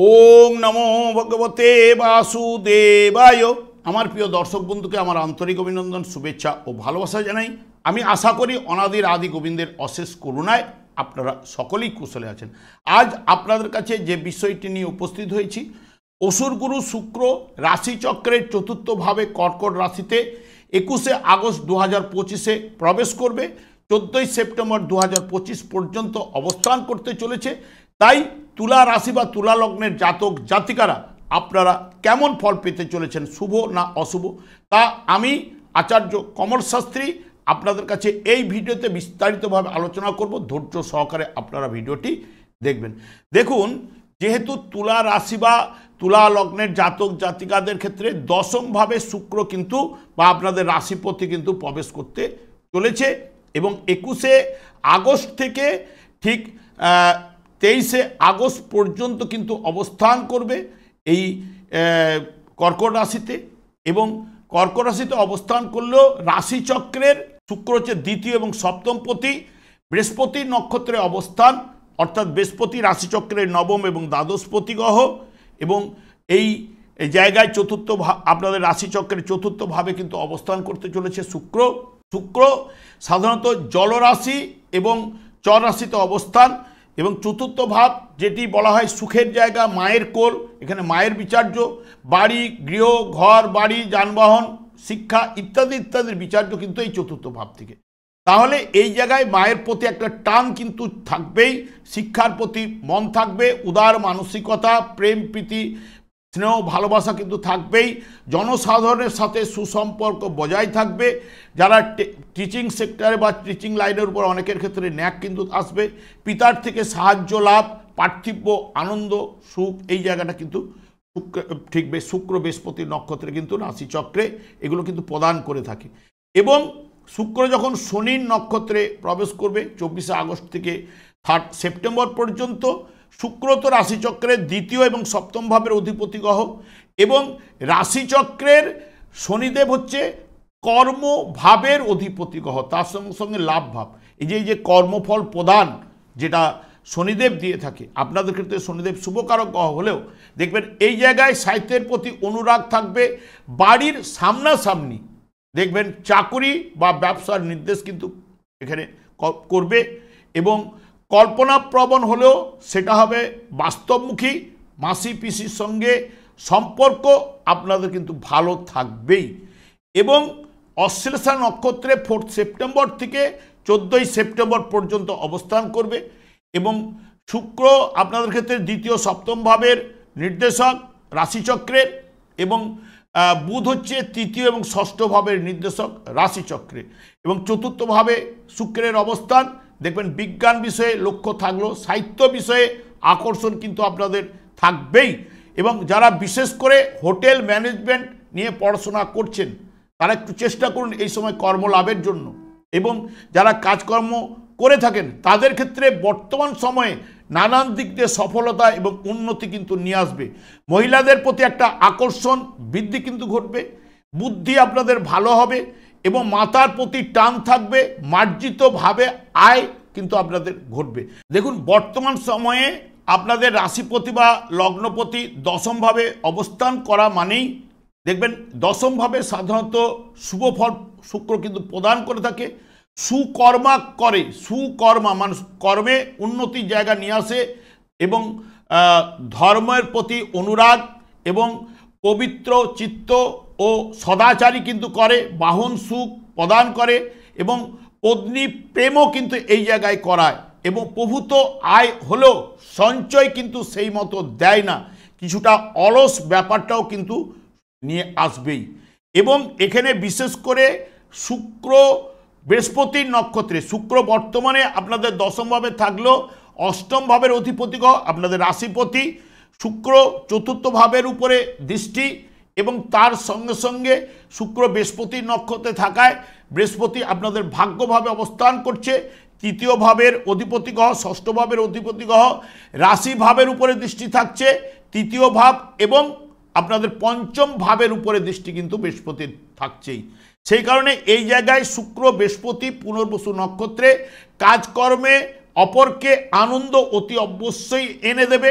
ওং নমো ভগবতে বাসুদেবায়। আমার প্রিয় দর্শক বন্ধুকে আমার আন্তরিক অভিনন্দন, শুভেচ্ছা ও ভালোবাসা জানাই। আমি আশা করি অনাদির আদি গোবিন্দের অশেষ করুণায় আপনারা সকলেই কুশলে আছেন। আজ আপনাদের কাছে যে বিষয়টি নিয়ে উপস্থিত হয়েছি, অসুরগুরু শুক্র রাশিচক্রের চতুর্থ ভাবে কর্কট রাশিতে 21শে আগস্ট 2025-এ প্রবেশ করবে। 14ই সেপ্টেম্বর 2025 পর্যন্ত অবস্থান করতে চলেছে। তাই তুলা রাশি বা তুলা লগ্নের জাতক জাতিকারা আপনারা কেমন ফল পেতে চলেছেন, শুভ না অশুভ, তা আমি আচার্য কমল শাস্ত্রী আপনাদের কাছে এই ভিডিওতে বিস্তারিতভাবে আলোচনা করব। ধৈর্য সহকারে আপনারা ভিডিওটি দেখবেন। দেখুন, যেহেতু তুলা রাশি বা তুলা লগ্নের জাতক জাতিকাদের ক্ষেত্রে দশমভাবে শুক্র কিন্তু বা আপনাদের রাশিপতি কিন্তু প্রবেশ করতে চলেছে এবং 21শে আগস্ট থেকে ঠিক 23শে আগস্ট পর্যন্ত কিন্তু অবস্থান করবে এই কর্কট রাশিতে। এবং কর্কট রাশিতে অবস্থান করলেও রাশিচক্রের শুক্র হচ্ছে দ্বিতীয় এবং সপ্তমপতি, বৃহস্পতি নক্ষত্রে অবস্থান, অর্থাৎ বৃহস্পতি রাশিচক্রের নবম এবং দ্বাদশপতি গ্রহ। এবং এই জায়গায় চতুর্থ আপনাদের রাশিচক্রের চতুর্থভাবে কিন্তু অবস্থান করতে চলেছে শুক্র। শুক্র সাধারণত জলরাশি এবং চর রাশিতে অবস্থান এবং চতুর্থ ভাব যেটি বলা হয় সুখের জায়গা, মায়ের কোল, এখানে মায়ের বিচার্য, বাড়ি, গৃহ, ঘর বাড়ি, যানবাহন, শিক্ষা ইত্যাদি ইত্যাদির বিচার্য কিন্তু এই চতুর্থ ভাব থেকে। তাহলে এই জায়গায় মায়ের প্রতি একটা টান কিন্তু থাকবেই, শিক্ষার প্রতি মন থাকবে, উদার মানসিকতা, প্রেম প্রীতি স্নেহ ভালোবাসা কিন্তু থাকবেই, জনসাধারণের সাথে সুসম্পর্ক বজায় থাকবে। যারা টিচিং সেক্টরে বা টিচিং লাইনের উপর অনেকের ক্ষেত্রে ন্যাক কিন্তু আসবে, পিতার থেকে সাহায্য লাভ, পার্থিব আনন্দ সুখ এই জায়গাটা কিন্তু ঠিকবে। শুক্র বৃহস্পতি নক্ষত্রে কিন্তু রাশিচক্রে এগুলো কিন্তু প্রদান করে থাকে। এবং শুক্র যখন শনির নক্ষত্রে প্রবেশ করবে 24শে আগস্ট থেকে 3 সেপ্টেম্বর পর্যন্ত, শুক্র তো রাশিচক্রের দ্বিতীয় এবং সপ্তম ভাবের অধিপতি গ্রহ এবং রাশিচক্রের শনিদেব হচ্ছে কর্মভাবের অধিপতি গ্রহ, তার সঙ্গে সঙ্গে লাভ ভাব। এই যে কর্মফল প্রদান যেটা শনিদেব দিয়ে থাকে, আপনাদের ক্ষেত্রে শনিদেব শুভকারক গ্রহ হলেও দেখবেন এই জায়গায় সাহিত্যের প্রতি অনুরাগ থাকবে। বাড়ির সামনাসামনি দেখবেন চাকুরি বা ব্যবসার নির্দেশ কিন্তু এখানে করবে এবং কল্পনাপ্রবণ হলেও সেটা হবে বাস্তবমুখী। মাসি পিসির সঙ্গে সম্পর্ক আপনাদের কিন্তু ভালো থাকবেই। এবং অশ্লেষা নক্ষত্রে 4 সেপ্টেম্বর থেকে 14ই সেপ্টেম্বর পর্যন্ত অবস্থান করবে এবং শুক্র আপনাদের ক্ষেত্রে দ্বিতীয় সপ্তম ভাবের নির্দেশক রাশিচক্রের এবং বুধ হচ্ছে তৃতীয় এবং ষষ্ঠ ভাবের নির্দেশক রাশিচক্রে এবং চতুর্থভাবে শুক্রের অবস্থান। দেখবেন বিজ্ঞান বিষয়ে লক্ষ্য থাকলেও সাহিত্য বিষয়ে আকর্ষণ কিন্তু আপনাদের থাকবেই। এবং যারা বিশেষ করে হোটেল ম্যানেজমেন্ট নিয়ে পড়াশোনা করছেন তারা একটু চেষ্টা করুন এই সময় কর্মলাভের জন্য। এবং যারা কাজকর্ম করে থাকেন তাদের ক্ষেত্রে বর্তমান সময়ে নানান দিক দিয়ে সফলতা এবং উন্নতি কিন্তু নিয়ে আসবে। মহিলাদের প্রতি একটা আকর্ষণ বৃদ্ধি কিন্তু ঘটবে, বুদ্ধি আপনাদের ভালো হবে এবং মাতার প্রতি টান থাকবে, মার্জিতভাবে আয় কিন্তু আপনাদের ঘটবে। দেখুন, বর্তমান সময়ে আপনাদের রাশিপতি বা লগ্নপতি দশমভাবে অবস্থান করা মানেই দেখবেন দশমভাবে সাধারণত শুভ ফল শুক্র কিন্তু প্রদান করে থাকে। সুকর্মা করে, সুকর্মা মানুষ কর্মে উন্নতির জায়গা নিয়ে আসে এবং ধর্মের প্রতি অনুরাগ এবং পবিত্র চিত্ত ও সদাচারী কিন্তু করে, বাহন সুখ প্রদান করে এবং পত্নী প্রেমও কিন্তু এই জায়গায় করায় এবং প্রভূত আয় হলেও সঞ্চয় কিন্তু সেই মতো দেয় না, কিছুটা অলস ব্যাপারটাও কিন্তু নিয়ে আসবেই। এবং এখানে বিশেষ করে শুক্র বৃহস্পতির নক্ষত্রে, শুক্র বর্তমানে আপনাদের দশমভাবে থাকলেও অষ্টম ভাবের অধিপতি গ্রহ আপনাদের রাশিপতি, শুক্র চতুর্থ ভাবের উপরে দৃষ্টি এবং তার সঙ্গে সঙ্গে শুক্র বৃহস্পতির নক্ষত্রে থাকায় বৃহস্পতি আপনাদের ভাগ্যভাবে অবস্থান করছে। তৃতীয় ভাবের অধিপতি গ্রহ, ষষ্ঠ ভাবের অধিপতি গ্রহ, রাশি ভাবের উপরে দৃষ্টি থাকছে তৃতীয় ভাব এবং আপনাদের পঞ্চম ভাবের উপরে দৃষ্টি কিন্তু বৃহস্পতির থাকছেই। সেই কারণে এই জায়গায় শুক্র বৃহস্পতি পুনর্বসু নক্ষত্রে কাজকর্মে অপরকে আনন্দ অতি অবশ্যই এনে দেবে।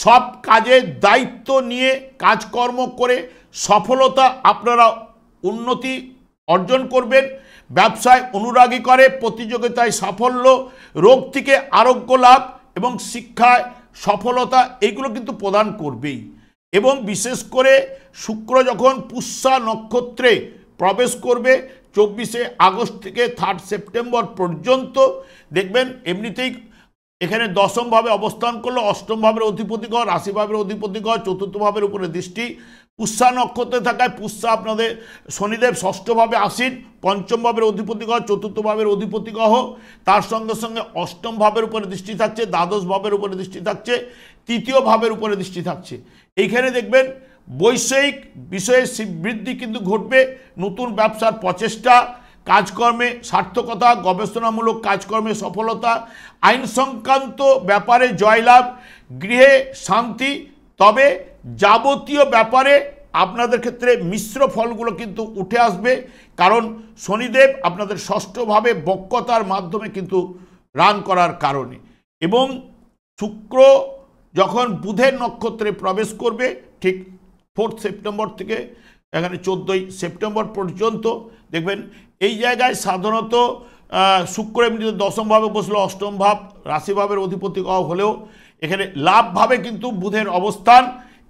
সব কাজে দায়িত্ব নিয়ে কাজকর্ম করে সফলতা আপনারা উন্নতি অর্জন করবেন। ব্যবসায় অনুরাগী করে, প্রতিযোগিতায় সাফল্য, রোগ থেকে আরোগ্য লাভ এবং শিক্ষায় সফলতা এইগুলো কিন্তু প্রদান করবেই। এবং বিশেষ করে শুক্র যখন পুষ্যা নক্ষত্রে প্রবেশ করবে 24শে আগস্ট থেকে 3 সেপ্টেম্বর পর্যন্ত, দেখবেন এমনিতেই এখানে দশমভাবে অবস্থান করলো, অষ্টম ভাবের অধিপতি গ্রহ, রাশি ভাবের অধিপতি গ্রহ, চতুর্থ ভাবের উপরে দৃষ্টি। পুষ্যা নক্ষত্রে থাকায় পুষ্যা আপনাদের শনিদেব ষষ্ঠভাবে আসীন, পঞ্চম ভাবের অধিপতি গ্রহ, চতুর্থ ভাবের অধিপতি গ্রহ, তার সঙ্গে সঙ্গে অষ্টম ভাবের উপরে দৃষ্টি থাকছে, দ্বাদশ ভাবের উপরে দৃষ্টি থাকছে, তৃতীয় ভাবের উপরে দৃষ্টি থাকছে। এইখানে দেখবেন বৈষয়িক বিষয়ে বৃদ্ধি কিন্তু ঘটবে। নতুন ব্যবসার প্রচেষ্টা, কাজকর্মে সার্থকতা, গবেষণামূলক কাজকর্মে সফলতা, আইন সংক্রান্ত ব্যাপারে জয়লাভ, গৃহে শান্তি। তবে যাবতীয় ব্যাপারে আপনাদের ক্ষেত্রে মিশ্র ফলগুলো কিন্তু উঠে আসবে, কারণ শনিদেব আপনাদের ষষ্ঠভাবে বক্রতার মাধ্যমে কিন্তু রান করার কারণে। এবং শুক্র যখন বুধের নক্ষত্রে প্রবেশ করবে ঠিক 4 সেপ্টেম্বর থেকে এখানে 14ই সেপ্টেম্বর পর্যন্ত, দেখবেন এই জায়গায় সাধারণত শুক্র এমনিতে দশমভাবে বসলো, অষ্টম ভাব রাশিভাবের অধিপতি হলেও এখানে লাভভাবে কিন্তু বুধের অবস্থান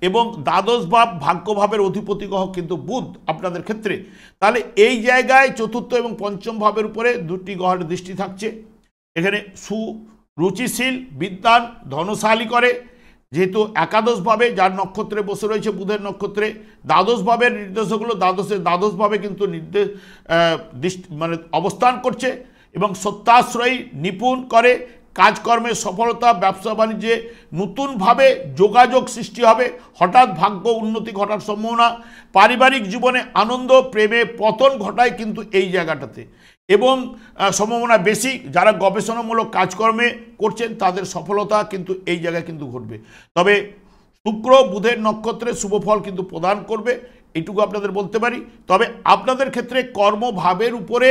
এবং দ্বাদশ ভাব ভাগ্যভাবের অধিপতি গ্রহ কিন্তু বুধ আপনাদের ক্ষেত্রে। তাহলে এই জায়গায় চতুর্থ এবং পঞ্চম ভাবের উপরে দুটি গ্রহের দৃষ্টি থাকছে। এখানে সুরুচিশীল, বিদ্বান, ধনশালী করে, যেহেতু একাদশভাবে যার নক্ষত্রে বসে রয়েছে বুধের নক্ষত্রে, দ্বাদশ ভাবের নির্দেশকগুলো দ্বাদশভাবে কিন্তু মানে অবস্থান করছে এবং সত্যাশ্রয়ী, নিপুণ করে, কাজকর্মে সফলতা, ব্যবসা বাণিজ্যে নতুনভাবে যোগাযোগ সৃষ্টি হবে, হঠাৎ ভাগ্য উন্নতি ঘটার সম্ভাবনা, পারিবারিক জীবনে আনন্দ, প্রেমে পতন ঘটায় কিন্তু এই জায়গাটাতে এবং সম্ভাবনা বেশি। যারা গবেষণামূলক কাজকর্মে করছেন তাদের সফলতা কিন্তু এই জায়গায় কিন্তু ঘটবে। তবে শুক্র বুধের নক্ষত্রে শুভফল কিন্তু প্রদান করবে, এইটুকু আপনাদের বলতে পারি। তবে আপনাদের ক্ষেত্রে কর্মভাবের উপরে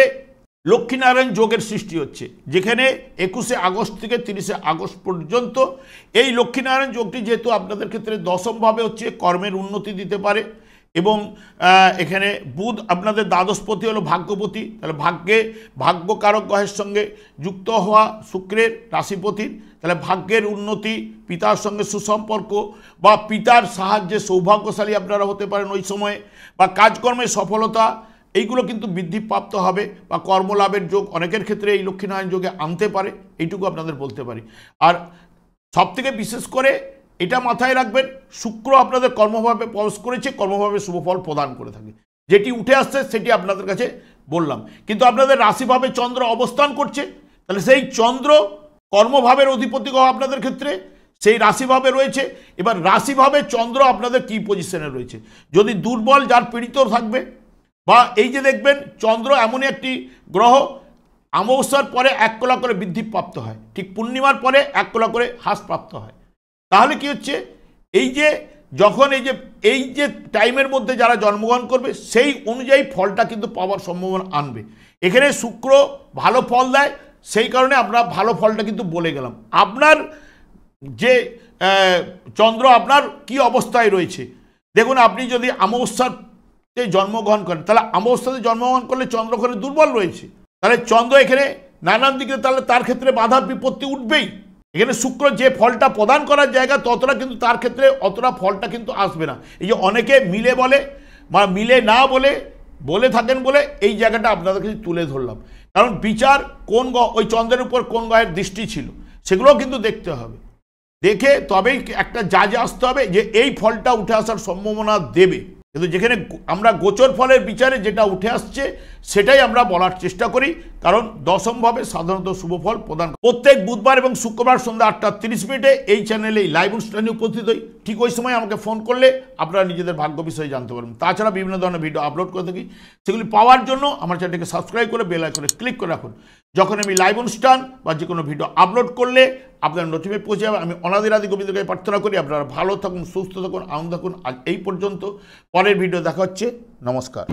লক্ষ্মীনারায়ণ যোগের সৃষ্টি হচ্ছে, যেখানে 21শে আগস্ট থেকে 30শে আগস্ট পর্যন্ত এই লক্ষ্মীনারায়ণ যোগটি যেহেতু আপনাদের ক্ষেত্রে দশমভাবে হচ্ছে, কর্মের উন্নতি দিতে পারে। এবং এখানে বুধ আপনাদের দ্বাদশপতি হলো ভাগ্যপতি, তাহলে ভাগ্যকারক গ্রহের সঙ্গে যুক্ত হওয়া শুক্রের রাশিপতির, তাহলে ভাগ্যের উন্নতি, পিতার সঙ্গে সুসম্পর্ক বা পিতার সাহায্যে সৌভাগ্যশালী আপনারা হতে পারেন ওই সময়ে, বা কাজকর্মে সফলতা এইগুলো কিন্তু বৃদ্ধিপ্রাপ্ত হবে, বা কর্মলাভের যোগ অনেকের ক্ষেত্রে এই লক্ষ্মীনারায়ণ যোগে আনতে পারে, এইটুকু আপনাদের বলতে পারি। আর সবথেকে বিশেষ করে এটা মাথায় রাখবেন, শুক্র আপনাদের কর্মভাবে প্রবেশ করেছে, কর্মভাবে শুভফল প্রদান করে থাকে, যেটি উঠে আসছে সেটি আপনাদের কাছে বললাম। কিন্তু আপনাদের রাশিভাবে চন্দ্র অবস্থান করছে, তাহলে সেই চন্দ্র কর্মভাবের অধিপতি গ্রহ আপনাদের ক্ষেত্রে সেই রাশিভাবে রয়েছে। এবার রাশিভাবে চন্দ্র আপনাদের কি পজিশনে রয়েছে, যদি দুর্বল, যার পীড়িত থাকবে, বা এই যে দেখবেন চন্দ্র এমনই একটি গ্রহ অমাবস্যার পরে 1 কলা করে বৃদ্ধিপ্রাপ্ত হয়, ঠিক পূর্ণিমার পরে 1 কলা করে হ্রাসপ্রাপ্ত হয়। তাহলে কি হচ্ছে, এই যে যখন এই যে টাইমের মধ্যে যারা জন্মগ্রহণ করবে সেই অনুযায়ী ফলটা কিন্তু পাওয়ার সম্ভাবনা আনবে। এখানে শুক্র ভালো ফল দেয়, সেই কারণে আমরা ভালো ফলটা কিন্তু বলে গেলাম। আপনার যে চন্দ্র আপনার কি অবস্থায় রয়েছে, দেখুন আপনি যদি অমাবস্যাতে জন্মগ্রহণ করেন, তাহলে অমাবস্যাতে জন্মগ্রহণ করলে চন্দ্র ওখানে দুর্বল রয়েছে, তাহলে চন্দ্র এখানে নানান দিকে তাহলে তার ক্ষেত্রে বাধা বিপত্তি উঠবেই। এখানে শুক্র যে ফলটা প্রদান করার জায়গা ততটা কিন্তু তার ক্ষেত্রে অতটা ফলটা কিন্তু আসবে না। এই যে অনেকে মিলে বলে বা মিলে না বলে থাকেন বলে এই জায়গাটা আপনাদের কাছে তুলে ধরলাম, কারণ বিচার কোন ওই চন্দ্রের উপর কোন গ্রহের দৃষ্টি ছিল সেগুলোও কিন্তু দেখতে হবে, দেখে তবেই একটা জাজে আসতে হবে যে এই ফলটা উঠে আসার সম্ভাবনা দেবে। কিন্তু যেখানে আমরা গোচর ফলের বিচারে যেটা উঠে আসছে সেটাই আমরা বলার চেষ্টা করি, কারণ দশমভাবে সাধারণত শুভফল প্রদান। প্রত্যেক বুধবার এবং শুক্রবার সন্ধ্যা 8:30 এই চ্যানেলে লাইভ অনুষ্ঠানে উপস্থিত হই। ঠিক ওই সময় আমাকে ফোন করলে আপনারা নিজেদের ভাগ্য বিষয়ে জানতে পারবেন। তাছাড়া বিভিন্ন ধরনের ভিডিও আপলোড করে থাকি, সেগুলি পাওয়ার জন্য আমার চ্যানেলটিকে সাবস্ক্রাইব করে বেল আইকনে ক্লিক করে রাখুন। যখন আমি লাইভ অনুষ্ঠান বা যে কোনো ভিডিও আপলোড করলে আপনার নোটিফিকেশন পৌঁছে যাবে। আমি অনাদির আদি গোবিন্দকে প্রার্থনা করি আপনারা ভালো থাকুন, সুস্থ থাকুন, আনন্দ থাকুন। আজ এই পর্যন্ত, পরের ভিডিও দেখা হচ্ছে। নমস্কার।